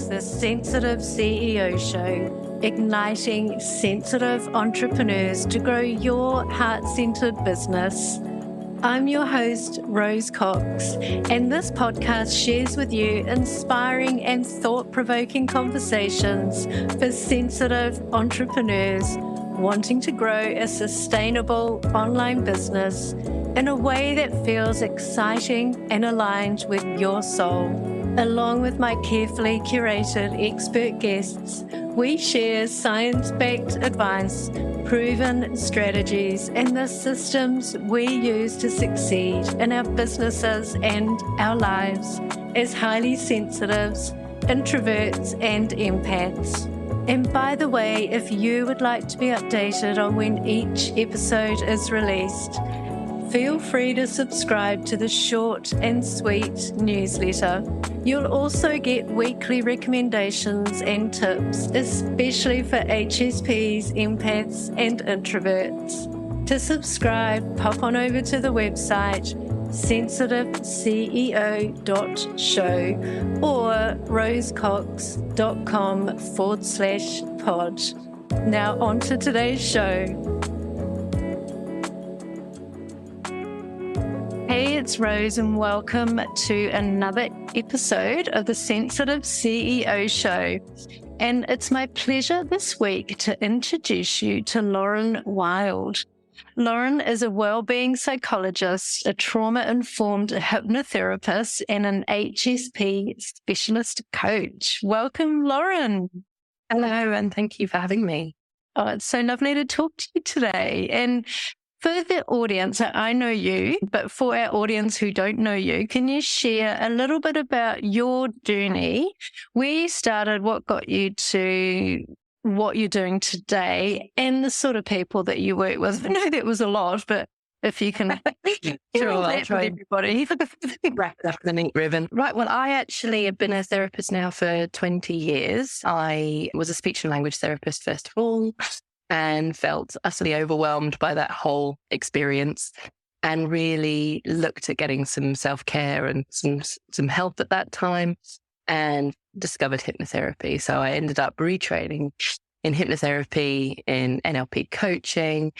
is the Sensitive CEO Show, igniting sensitive entrepreneurs to grow your heart-centered business. I'm your host, Rose Cox, and this podcast shares with you inspiring and thought-provoking conversations for sensitive entrepreneurs wanting to grow a sustainable online business in a way that feels exciting and aligned with your soul. Along with my carefully curated expert guests, we share science-backed advice, proven strategies, and the systems we use to succeed in our businesses and our lives as highly sensitives, introverts, and empaths. And by the way, if you would like to be updated on when each episode is released, feel free to subscribe to the short and sweet newsletter. You'll also get weekly recommendations and tips, especially for HSPs, empaths, and introverts. To subscribe, pop on over to the website sensitiveceo.show or rosecox.com/pod. Now on to today's show. Hey, it's Rose and welcome to another episode of the Sensitive CEO Show. And it's my pleasure this week to introduce you to Lauren Wild. Lauren is a wellbeing psychologist, a trauma-informed hypnotherapist, and an HSP specialist coach. Welcome, Lauren. Hello, and thank you for having me. Oh, it's so lovely to talk to you today. And for the audience, I know you, but for our audience who don't know you, can you share a little bit about your journey, where you started, what got you to what you're doing today, and the sort of people that you work with? I know that was a lot, but if you can Sure, I'll try everybody. wrap it up in a neat ribbon. Right, well, I actually have been a therapist now for 20 years. I was a speech and language therapist, first of all, and felt utterly overwhelmed by that whole experience and really looked at getting some self-care and some help at that time and discovered hypnotherapy. So I ended up retraining in hypnotherapy, in NLP coaching,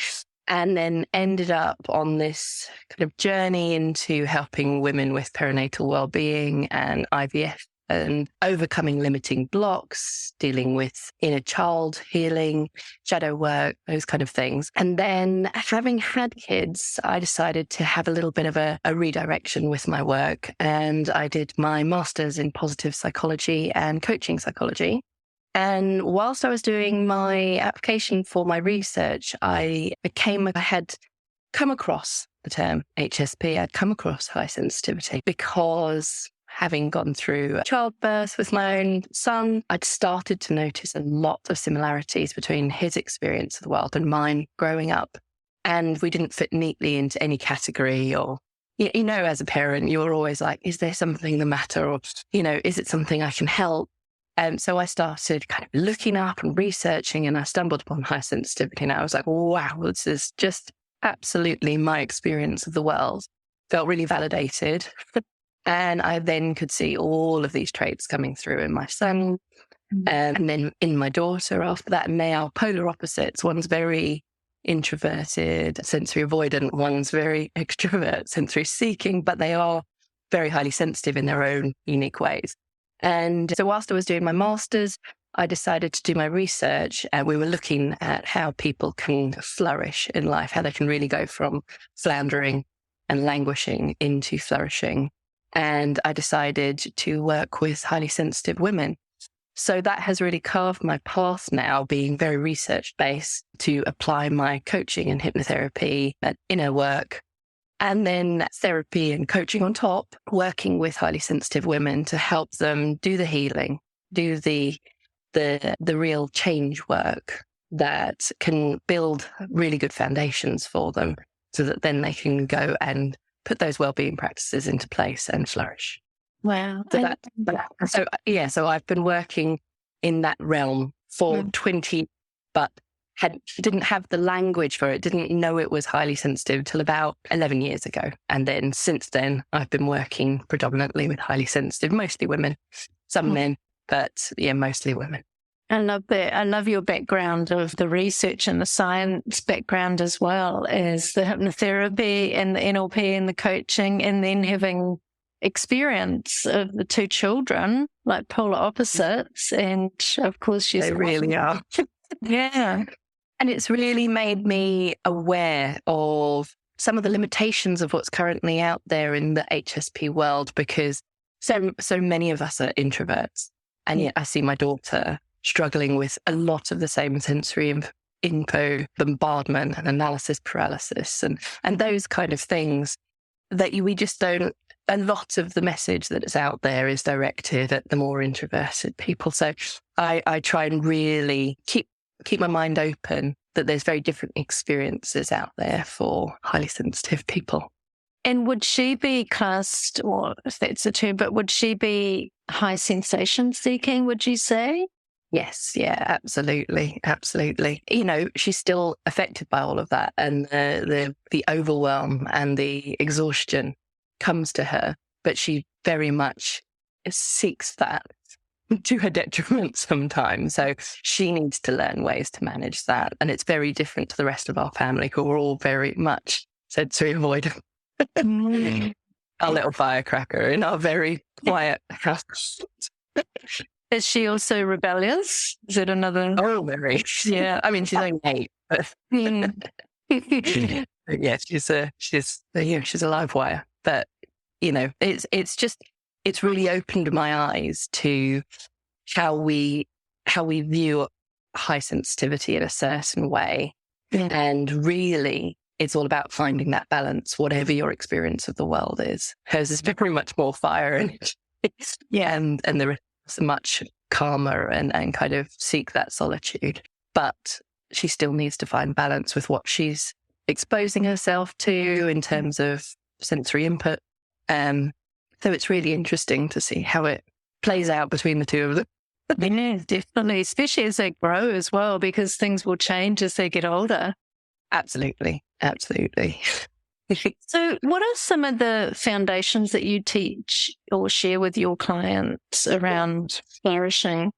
and then ended up on this kind of journey into helping women with perinatal well-being and IVF and overcoming limiting blocks, dealing with inner child healing, shadow work, those kind of things. And then having had kids, I decided to have a little bit of a redirection with my work. And I did my master's in positive psychology and coaching psychology. And whilst I was doing my application for my research, I had come across the term HSP. I'd come across high sensitivity because having gone through childbirth with my own son, I'd started to notice a lot of similarities between his experience of the world and mine growing up. And we didn't fit neatly into any category or, you know, as a parent, you're always like, is there something the matter? Or, you know, is it something I can help? So I started kind of looking up and researching, and I stumbled upon high sensitivity. And I was like, wow, this is just absolutely my experience of the world. Felt really validated. And I then could see all of these traits coming through in my son and then in my daughter after that. And they are polar opposites. One's very introverted, sensory avoidant. One's very extrovert, sensory seeking, but they are very highly sensitive in their own unique ways. And so whilst I was doing my master's, I decided to do my research. We were looking at how people can flourish in life, how they can really go from floundering and languishing into flourishing. And I decided to work with highly sensitive women. So that has really carved my path now, being very research-based, to apply my coaching and hypnotherapy and inner work, and then therapy and coaching on top, working with highly sensitive women to help them do the healing, do the real change work that can build really good foundations for them so that then they can go and put those wellbeing practices into place and flourish. Wow. So I've been working in that realm for 20, but didn't have the language for it, didn't know it was highly sensitive till about 11 years ago. And then since then, I've been working predominantly with highly sensitive, mostly women, some men, but yeah, mostly women. I love that. I love your background of the research and the science background as well as the hypnotherapy and the NLP and the coaching, and then having experience of the two children, like polar opposites. And of course, she's They really are. Yeah. And it's really made me aware of some of the limitations of what's currently out there in the HSP world, because so many of us are introverts. And yet I see my daughter struggling with a lot of the same sensory info, bombardment and analysis paralysis and those kind of things that we just don't. A lot of the message that is out there is directed at the more introverted people. So I try and really keep my mind open that there's very different experiences out there for highly sensitive people. And would she be classed, or if that's a term, but would she be high sensation seeking, would you say? Yes, yeah, absolutely, absolutely. You know, she's still affected by all of that, and the overwhelm and the exhaustion comes to her, but she very much seeks that to her detriment sometimes. So she needs to learn ways to manage that, and it's very different to the rest of our family, who are all very much sensory avoidant. Our little firecracker in our very quiet house. Is she also rebellious? Is it another? Oh, very. Yeah. I mean, she's only 8, but but yeah, she's a live wire. But you know, it's really opened my eyes to how we view high sensitivity in a certain way, and really, it's all about finding that balance, whatever your experience of the world is. Hers is very much more fire, and the rest is much calmer and kind of seek that solitude. But she still needs to find balance with what she's exposing herself to in terms of sensory input. So it's really interesting to see how it plays out between the two of them. Yeah, definitely, especially as they grow as well, because things will change as they get older. Absolutely. So what are some of the foundations that you teach or share with your clients around flourishing?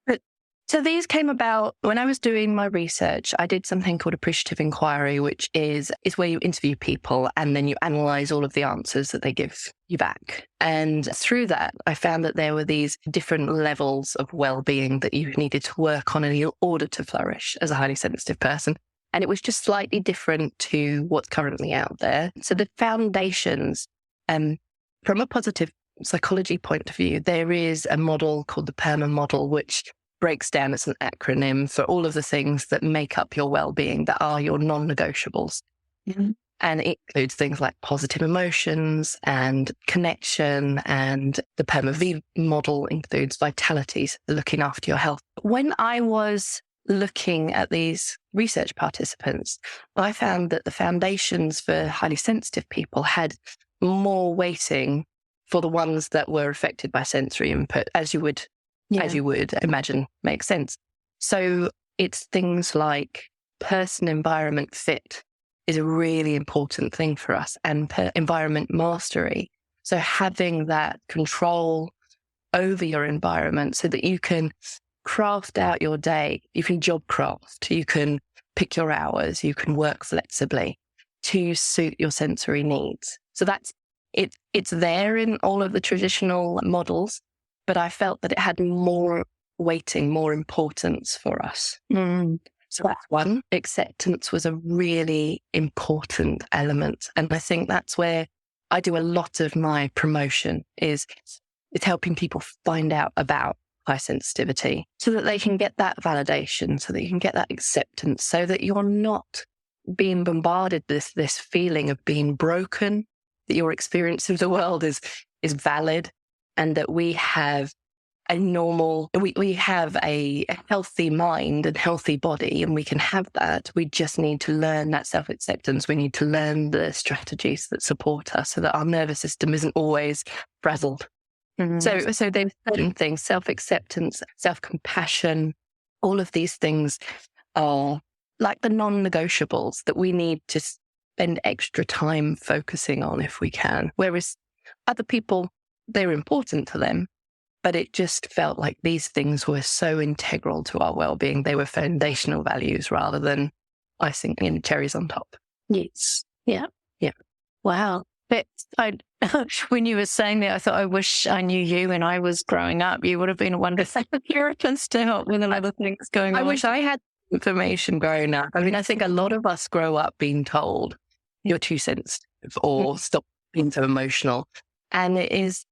So these came about when I was doing my research. I did something called appreciative inquiry, which is where you interview people and then you analyze all of the answers that they give you back. And through that, I found that there were these different levels of well-being that you needed to work on in order to flourish as a highly sensitive person. And it was just slightly different to what's currently out there. So the foundations, from a positive psychology point of view, there is a model called the PERMA model, which breaks down as an acronym for all of the things that make up your well-being, that are your non-negotiables. Mm-hmm. And it includes things like positive emotions and connection. And the PERMA V model includes vitality, looking after your health. When I was looking at these research participants, I found that the foundations for highly sensitive people had more weighting for the ones that were affected by sensory input, as you would imagine makes sense. So it's things like person environment fit is a really important thing for us, and environment mastery. So having that control over your environment so that you can craft out your day, you can job craft, you can pick your hours, you can work flexibly to suit your sensory needs. So that's it. It's there in all of the traditional models, but I felt that it had more weighting, more importance for us. So that's one. Acceptance was a really important element. And I think that's where I do a lot of my promotion is helping people find out about high sensitivity so that they can get that validation, so that you can get that acceptance, so that you're not being bombarded with this feeling of being broken, that your experience of the world is valid, and that we have we have a healthy mind and healthy body, and we can have that. We just need to learn that self-acceptance. We need to learn the strategies that support us so that our nervous system isn't always frazzled. Mm-hmm. So there's certain things, self-acceptance, self-compassion, all of these things are like the non-negotiables that we need to spend extra time focusing on if we can. Whereas other people, they're important to them, But it just felt like these things were so integral to our well-being. They were foundational values rather than icing and cherries on top. Yes. Yeah. Yeah. Wow. When you were saying that, I thought, I wish I knew you when I was growing up. You would have been a wonderful therapist to help with a lot of things going on. I wish I had information growing up. I mean, I think a lot of us grow up being told you're too sensitive or stop being so emotional. And it is,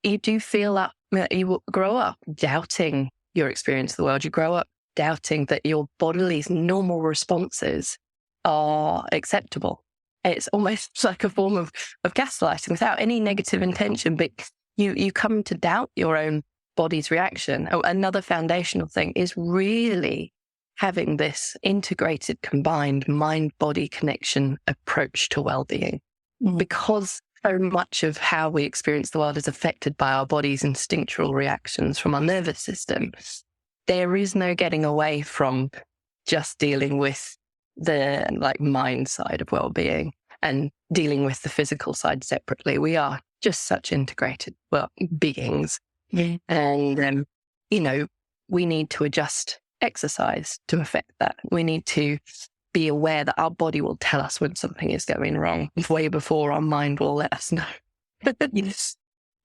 you do feel up, you grow up doubting your experience of the world. You grow up doubting that your body's normal responses are acceptable. It's almost like a form of gaslighting without any negative intention, but you come to doubt your own body's reaction. Another foundational thing is really having this integrated, combined mind-body connection approach to well-being. Because so much of how we experience the world is affected by our body's instinctual reactions from our nervous system. There is no getting away from just dealing with the mind side of well-being and dealing with the physical side separately. We are just such integrated beings. Yeah. And, we need to adjust exercise to affect that. We need to be aware that our body will tell us when something is going wrong way before our mind will let us know. Yes.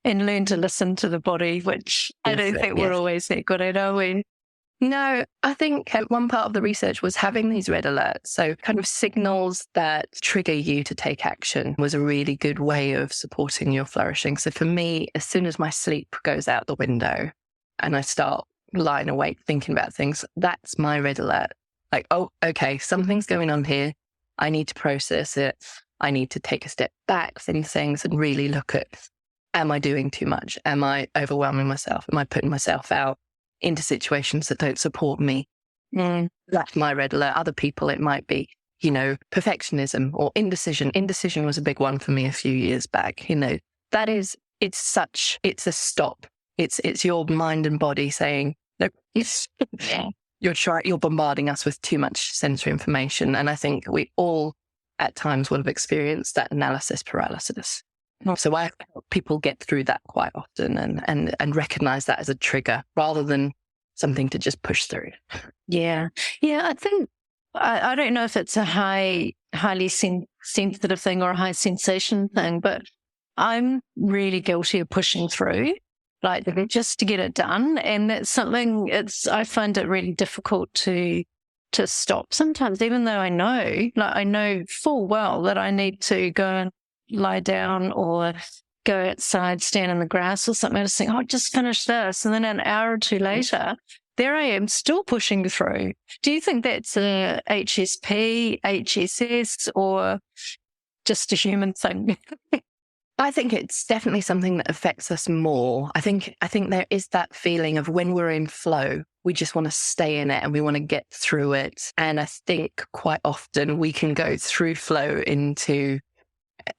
And learn to listen to the body, which I don't think we're always that good at, are we? No, I think one part of the research was having these red alerts. So kind of signals that trigger you to take action was a really good way of supporting your flourishing. So for me, as soon as my sleep goes out the window and I start lying awake thinking about things, that's my red alert. Like, oh, okay, something's going on here. I need to process it. I need to take a step back from things and really look at, am I doing too much? Am I overwhelming myself? Am I putting myself out into situations that don't support me? That's my red alert. Other people, it might be, perfectionism or indecision. Indecision was a big one for me a few years back. It's a stop. It's your mind and body saying, no, you're bombarding us with too much sensory information. And I think we all at times will have experienced that analysis paralysis. So I help people get through that quite often and recognize that as a trigger rather than something to just push through. Yeah. Yeah. I think, I don't know if it's a highly sensitive thing or a high sensation thing, but I'm really guilty of pushing through, just to get it done. And that's something I find it really difficult to stop sometimes, even though I know full well that I need to go and lie down or go outside, stand in the grass or something. I just think, just finish this. And then an hour or two later, there I am still pushing through. Do you think that's a HSP, HSS, or just a human thing? I think it's definitely something that affects us more. I think there is that feeling of when we're in flow, we just want to stay in it and we want to get through it. And I think quite often we can go through flow into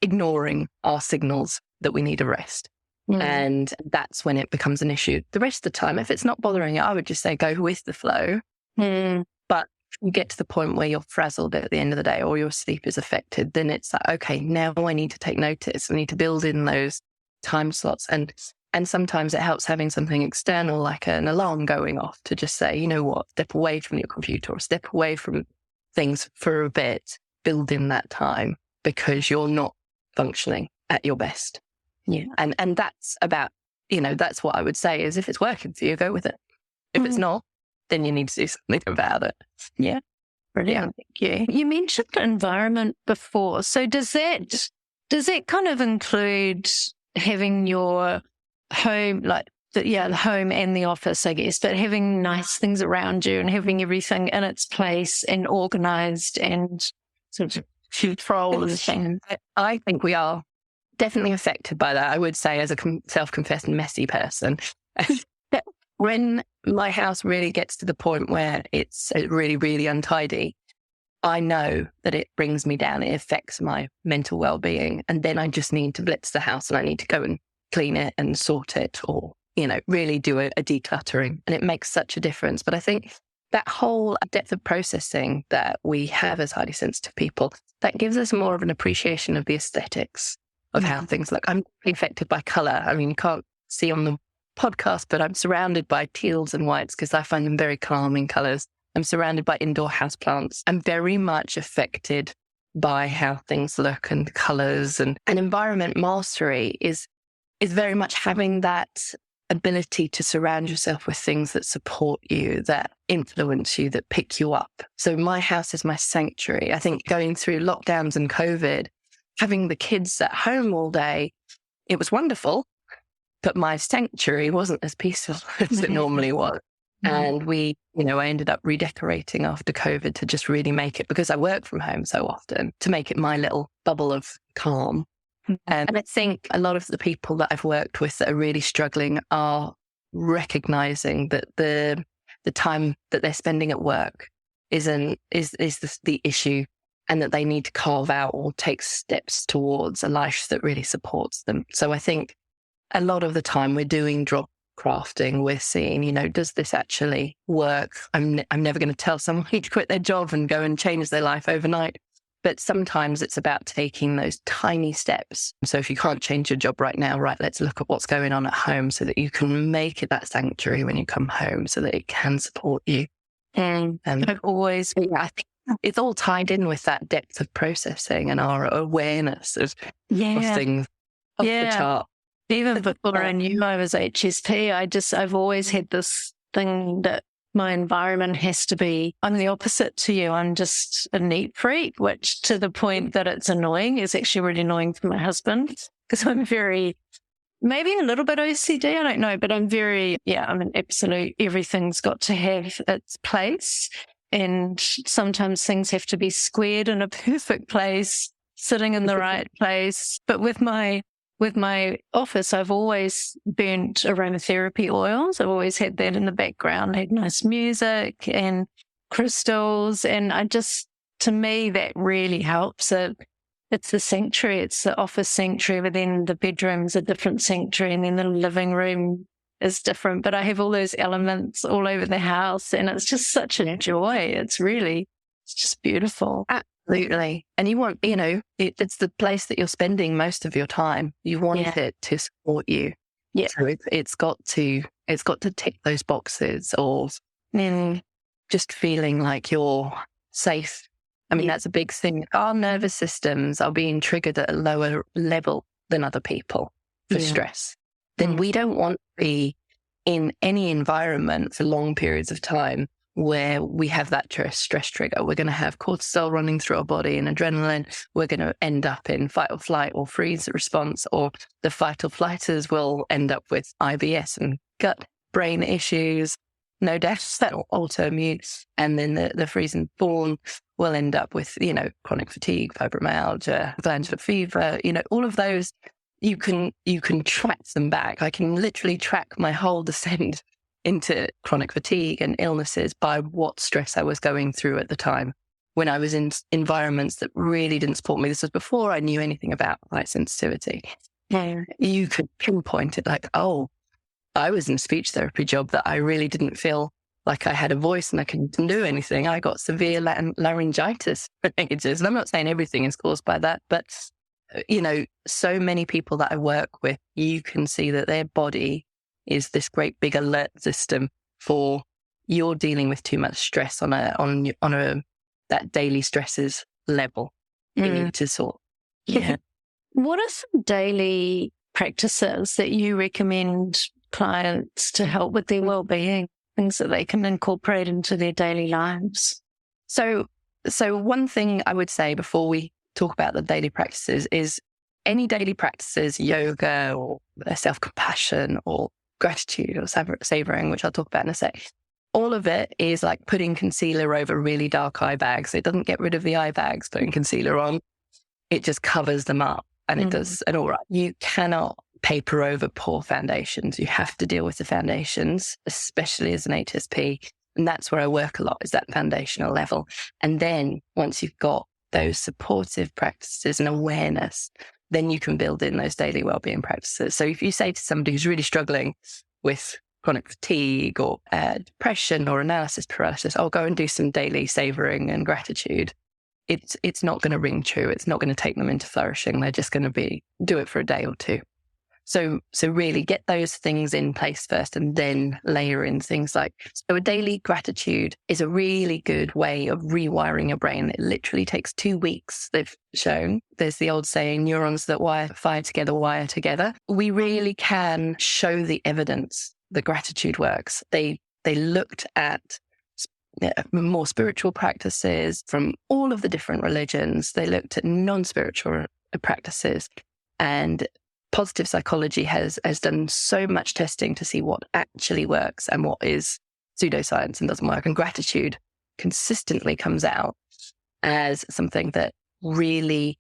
ignoring our signals that we need a rest. And that's when it becomes an issue. The rest of the time, if it's not bothering you, I would just say go with the flow. But if you get to the point where you're frazzled at the end of the day or your sleep is affected, then it's like, okay, now I need to take notice. I need to build in those time slots. And sometimes it helps having something external like an alarm going off to just say, you know what, step away from your computer or step away from things for a bit, build in that time because you're not functioning at your best. Yeah. And that's about, that's what I would say is if it's working for you, go with it. If it's not, then you need to do something about it. Yeah. Brilliant. Thank you. You mentioned environment before. So does that kind of include having your home, the home and the office, I guess, but having nice things around you and having everything in its place and organized and sort of controlled? I think we are definitely affected by that. I would say as a self-confessed messy person, when my house really gets to the point where it's really, really untidy, I know that it brings me down. It affects my mental well-being. And then I just need to blitz the house and I need to go and clean it and sort it or, really do a decluttering. And it makes such a difference. But I think that whole depth of processing that we have as highly sensitive people, that gives us more of an appreciation of the aesthetics of how things look. I'm affected by colour. I mean, you can't see on the podcast, but I'm surrounded by teals and whites because I find them very calming colours. I'm surrounded by indoor houseplants. I'm very much affected by how things look and colours, and environment mastery is very much having that ability to surround yourself with things that support you, that influence you, that pick you up. So my house is my sanctuary. I think going through lockdowns and COVID, having the kids at home all day, it was wonderful, but my sanctuary wasn't as peaceful as it normally was. And I ended up redecorating after COVID to just really make it, because I work from home so often, to make it my little bubble of calm. And I think a lot of the people that I've worked with that are really struggling are recognizing that the time that they're spending at work is the issue, and that they need to carve out or take steps towards a life that really supports them. So I think a lot of the time we're doing drop crafting, we're seeing, does this actually work? I'm never going to tell someone to quit their job and go and change their life overnight. But sometimes it's about taking those tiny steps. So if you can't change your job right now, right, let's look at what's going on at home so that you can make it that sanctuary when you come home, so that it can support you. And I've always, I think it's all tied in with that depth of processing and our awareness of things off the chart. Even before I knew I was HSP, I've always had this thing that my environment has to be, I'm the opposite to you. I'm just a neat freak, which to the point that it's annoying, is actually really annoying for my husband, because I'm maybe a little bit OCD, I don't know, but I'm I'm an absolute, everything's got to have its place. And sometimes things have to be squared in a perfect place, sitting in the right place. But with my office, I've always burnt aromatherapy oils. I've always had that in the background, had nice music and crystals. And to me, that really helps. It's the sanctuary, it's the office sanctuary, but then the bedroom's a different sanctuary, and then the living room is different. But I have all those elements all over the house, and it's just such a joy. It's just beautiful. Absolutely. And you want, it's the place that you're spending most of your time. You want it to support you. Yeah. So it's got to tick those boxes of just feeling like you're safe. I mean, that's a big thing. Our nervous systems are being triggered at a lower level than other people for stress. Then we don't want to be in any environment for long periods of time where we have that stress trigger. We're going to have cortisol running through our body and adrenaline. We're going to end up in fight or flight or freeze response, or the fight or flighters will end up with IBS and gut brain issues, no doubt, that autoimmune. And then the freeze and fawn will end up with, chronic fatigue, fibromyalgia, glandular fever, all of those. You can track them back. I can literally track my whole descent into chronic fatigue and illnesses by what stress I was going through at the time when I was in environments that really didn't support me. This was before I knew anything about light sensitivity. Yeah. You could pinpoint it like, oh, I was in a speech therapy job that I really didn't feel like I had a voice and I couldn't do anything. I got severe laryngitis for ages. And I'm not saying everything is caused by that, but so many people that I work with, you can see that their body is this great big alert system for you're dealing with too much stress on that daily stresses level. You need to sort. Yeah. What are some daily practices that you recommend clients to help with their well-being, things that they can incorporate into their daily lives? So one thing I would say before we talk about the daily practices is any daily practices, yoga or self-compassion or gratitude or savoring, which I'll talk about in a sec. All of it is like putting concealer over really dark eye bags. It doesn't get rid of the eye bags, putting concealer on. It just covers them up, and it does an all right. You cannot paper over poor foundations. You have to deal with the foundations, especially as an HSP. And that's where I work a lot, is that foundational level. And then once you've got those supportive practices and awareness, then you can build in those daily wellbeing practices. So if you say to somebody who's really struggling with chronic fatigue or depression or analysis paralysis, I'll go and do some daily savoring and gratitude. It's not going to ring true. It's not going to take them into flourishing. They're just going to do it for a day or two. So really get those things in place first and then layer in things like, so a daily gratitude is a really good way of rewiring your brain. It literally takes 2 weeks, they've shown. There's the old saying, neurons that fire together, wire together. We really can show the evidence that gratitude works. They looked at more spiritual practices from all of the different religions. They looked at non-spiritual practices, and positive psychology has done so much testing to see what actually works and what is pseudoscience and doesn't work. And gratitude consistently comes out as something that really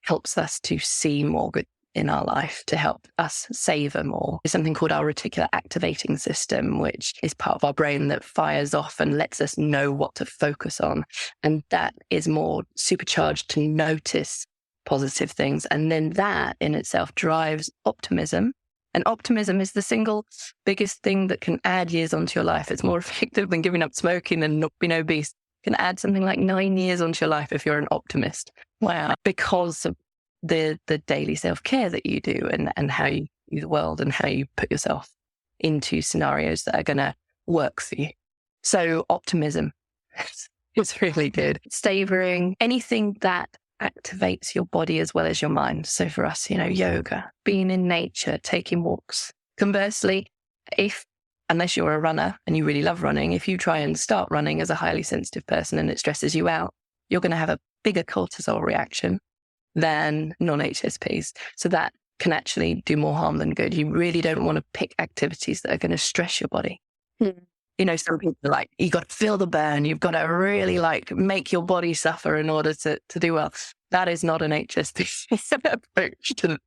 helps us to see more good in our life, to help us savor more. There's something called our reticular activating system, which is part of our brain that fires off and lets us know what to focus on. And that is more supercharged to notice positive things. And then that in itself drives optimism. And optimism is the single biggest thing that can add years onto your life. It's more effective than giving up smoking and not being obese. It can add something like 9 years onto your life if you're an optimist. Wow. Because of the daily self-care that you do and how you view the world and how you put yourself into scenarios that are going to work for you. So optimism is really good. Savoring anything that activates your body as well as your mind. So for us, yoga, being in nature, taking walks. Conversely, unless you're a runner and you really love running, if you try and start running as a highly sensitive person and it stresses you out, you're going to have a bigger cortisol reaction than non-HSPs. So that can actually do more harm than good. You really don't want to pick activities that are going to stress your body. Some people are like, you got to feel the burn. You've got to really make your body suffer in order to do well. That is not an HSP approach to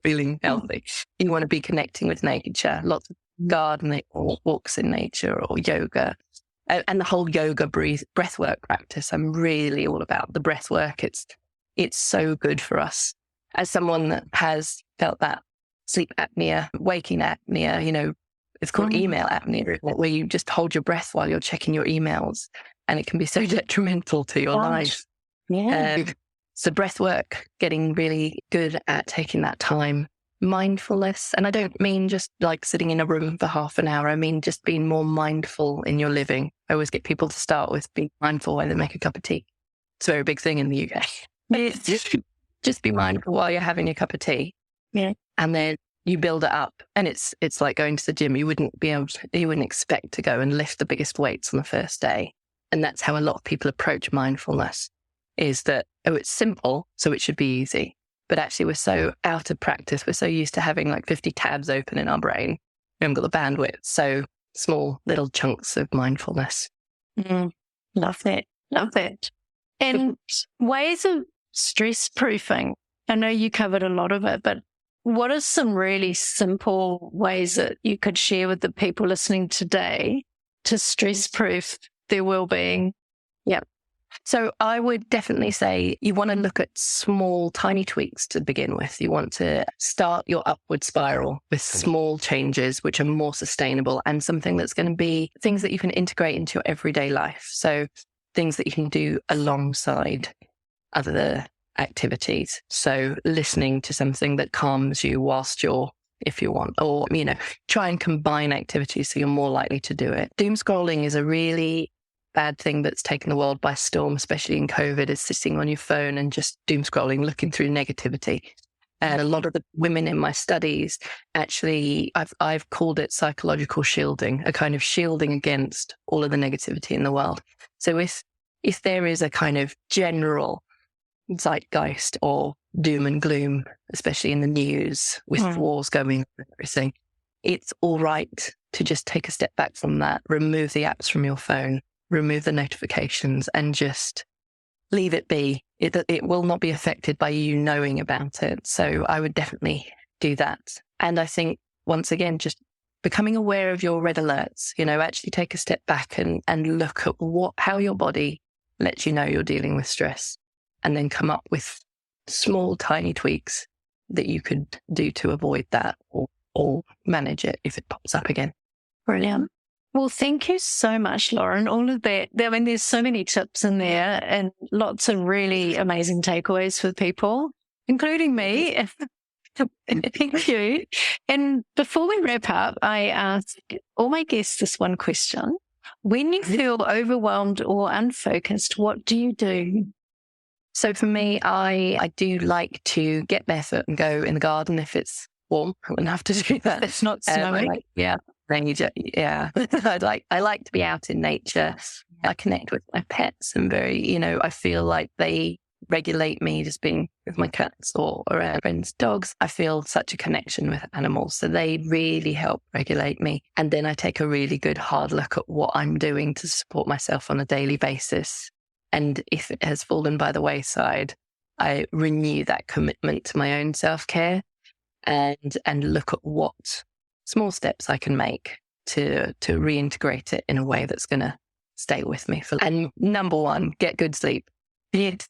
feeling healthy. You want to be connecting with nature, lots of gardening or walks in nature or yoga. And the whole yoga breathwork practice. I'm really all about the breathwork. It's so good for us. As someone that has felt that sleep apnea, waking apnea, it's called email apnea, where you just hold your breath while you're checking your emails, and it can be so detrimental to your life. Yeah. So breath work, getting really good at taking that time. Mindfulness, and I don't mean just like sitting in a room for half an hour. I mean just being more mindful in your living. I always get people to start with being mindful when they make a cup of tea. It's a very big thing in the UK. Just be mindful while you're having your cup of tea. Yeah. And then you build it up, and it's like going to the gym. You wouldn't expect to go and lift the biggest weights on the first day. And that's how a lot of people approach mindfulness, is that, it's simple, so it should be easy. But actually we're so out of practice. We're so used to having like 50 tabs open in our brain. We haven't got the bandwidth. So small little chunks of mindfulness. Love it. Love it. And ways of stress proofing. I know you covered a lot of it, but what are some really simple ways that you could share with the people listening today to stress proof their well-being? Yeah. So I would definitely say you want to look at small, tiny tweaks to begin with. You want to start your upward spiral with small changes, which are more sustainable and something that's going to be things that you can integrate into your everyday life. So things that you can do alongside other activities. So listening to something that calms you whilst if you want, or, try and combine activities so you're more likely to do it. Doom scrolling is a really bad thing that's taken the world by storm, especially in COVID, is sitting on your phone and just doom scrolling, looking through negativity. And a lot of the women in my studies, actually, I've called it psychological shielding, a kind of shielding against all of the negativity in the world. So if there is a kind of general zeitgeist or doom and gloom, especially in the news with wars going on and everything, it's all right to just take a step back from that, remove the apps from your phone, remove the notifications, and just leave it be. It will not be affected by you knowing about it. So I would definitely do that. And I think, once again, just becoming aware of your red alerts, actually take a step back and look at how your body lets you know you're dealing with stress, and then come up with small, tiny tweaks that you could do to avoid that or manage it if it pops up again. Brilliant. Well, thank you so much, Lauren. All of that. I mean, there's so many tips in there and lots of really amazing takeaways for people, including me. Thank you. And before we wrap up, I ask all my guests this one question. When you feel overwhelmed or unfocused, what do you do? So for me, I do like to get barefoot and go in the garden if it's warm. I wouldn't have to do that. It's not snowing. Nature. Yeah. I like to be out in nature. I connect with my pets and I feel like they regulate me just being with my cats or around friends' dogs. I feel such a connection with animals. So they really help regulate me. And then I take a really good hard look at what I'm doing to support myself on a daily basis. And if it has fallen by the wayside, I renew that commitment to my own self-care and look at what small steps I can make to reintegrate it in a way that's going to stay with me. And number one, get good sleep. Yes.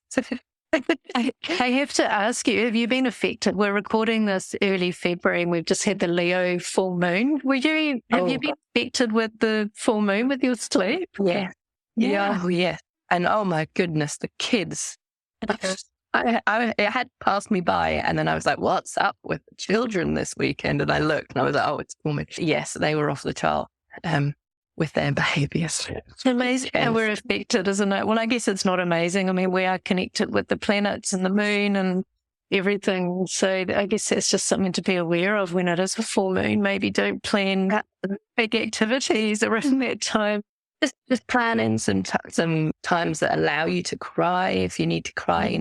I have to ask you, have you been affected? We're recording this early February and we've just had the Leo full moon. Have you been affected with the full moon with your sleep? Yeah. Yeah. Oh, yeah. And oh my goodness, the kids. It had passed me by and then I was like, what's up with the children this weekend? And I looked and I was like, oh, it's full moon. Yes, they were off the chart. With their behaviours. It's amazing how we're affected, isn't it? Well, I guess it's not amazing. I mean, we are connected with the planets and the moon and everything. So I guess that's just something to be aware of when it is a full moon. Maybe don't plan big activities around that time. Just plan in some times that allow you to cry if you need to cry.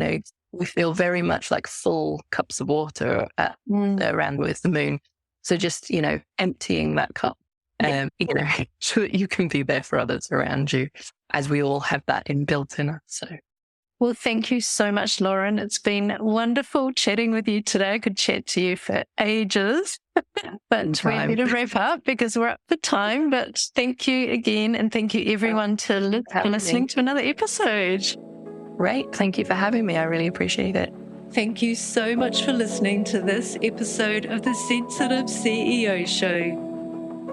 We feel very much like full cups of water around with the moon. So just, emptying that cup. So that you can be there for others around you, as we all have that inbuilt in us. So, well, thank you so much, Lauren. It's been wonderful chatting with you today. I could chat to you for ages, but we need to wrap up because we're up for time. But thank you again, and thank you everyone for listening to another episode. Great, thank you for having me. I really appreciate it. Thank you so much for listening to this episode of the Sensitive CEO Show.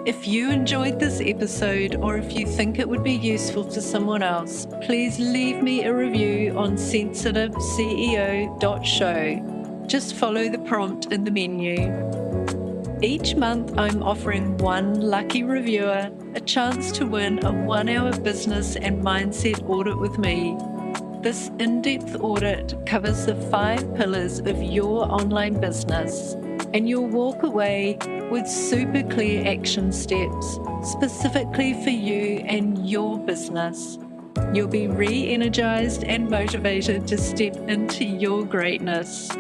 If you enjoyed this episode or if you think it would be useful for someone else, please leave me a review on sensitiveceo.show. Just follow the prompt in the menu. Each month, I'm offering one lucky reviewer a chance to win a 1-hour business and mindset audit with me. This in-depth audit covers the 5 pillars of your online business, and you'll walk away with super clear action steps specifically for you and your business. You'll be re-energized and motivated to step into your greatness.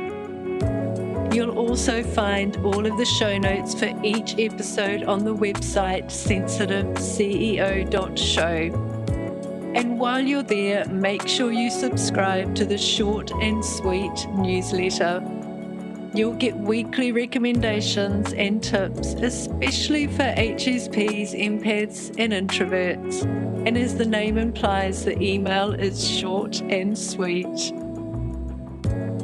You'll also find all of the show notes for each episode on the website sensitiveceo.show. And while you're there, make sure you subscribe to the short and sweet newsletter. You'll get weekly recommendations and tips, especially for HSPs, empaths, and introverts. And as the name implies, the email is short and sweet.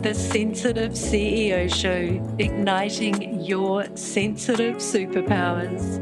The Sensitive CEO Show, igniting your sensitive superpowers.